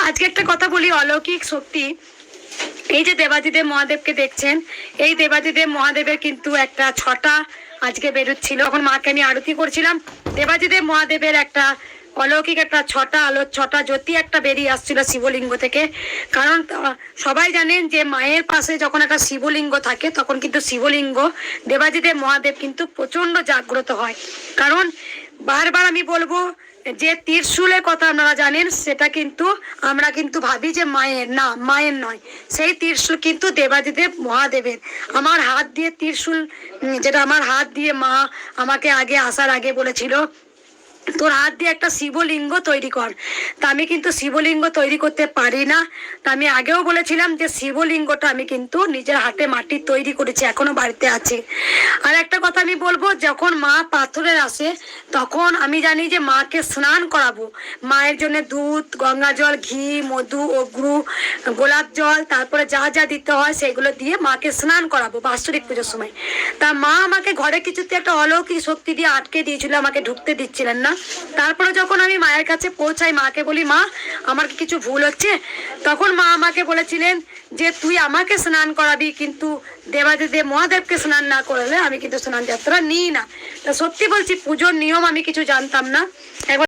আজকে একটা কথা বলি, অলৌকিক শক্তি। এই যে দেবাদিদেব মহাদেবকে দেখছেন, এই দেবাদিদেব মহাদেবের কিন্তু একটা ছটা আজকে বেরোচ্ছিল। এখন মাকে আমি আরতি করছিলাম, দেবাদিদেব মহাদেবের একটা অলৌকিক একটা ছটা আলো, ছটা জ্যোতি একটা বেরিয়ে আসছিল শিবলিঙ্গ থেকে। কারণ সবাই জানেন যে মায়ের পাশে যখন একটা শিবলিঙ্গ থাকে তখন কিন্তু শিবলিঙ্গ দেবাদিদেব মহাদেব কিন্তু প্রচন্ড জাগ্রত হয়। কারণ বারবার আমি বলবো যে ত্রিশূলের কথা আপনারা জানেন, সেটা কিন্তু আমরা কিন্তু ভাবি যে মায়ের, না মায়ের নয়, সেই ত্রিশূল কিন্তু দেবাদিদেব মহাদেবের। আমার হাত দিয়ে ত্রিশূল, যেটা আমার হাত দিয়ে মা আমাকে আগে আসার আগে বলেছিল তোর হাত দিয়ে একটা শিবলিঙ্গ তৈরি কর। তা আমি কিন্তু শিবলিঙ্গ তৈরি করতে পারি না। তা আমি আগেও বলেছিলাম যে শিবলিঙ্গটা আমি কিন্তু নিজের হাতে মাটির তৈরি করেছি, এখনো বাড়িতে আছে। আর একটা কথা আমি বলবো, যখন মা পাথরের আসে তখন আমি জানি যে মাকে স্নান করাবো। মায়ের জন্য দুধ, গঙ্গা জল, ঘি, মধু, অগ্রু, গোলাপ জল, তারপরে যা যা দিতে হয় সেগুলো দিয়ে মাকে স্নান করাবো বাৎসরিক পুজোর সময়। তা মা আমাকে ঘরে কিছুতে একটা অলৌকিক শক্তি দিয়ে আটকে দিয়েছিল, আমাকে ঢুকতে দিচ্ছিলেন না। তারপরে যখন আমি মায়ের কাছে পৌঁছাই, মাকে বলি মা আমার কি কিছু ভুল হচ্ছে, তখন মা আমাকে বলেছিলেন যে তুই আমাকে স্নান করাবি, কিন্তু দেবাদিদেব মহাদেবকে স্নান না করালে আমি কিন্তু স্নান যাত্রা নিই না। তা সত্যি বলছি, পুজোর নিয়ম আমি কিছু জানতাম না। একবার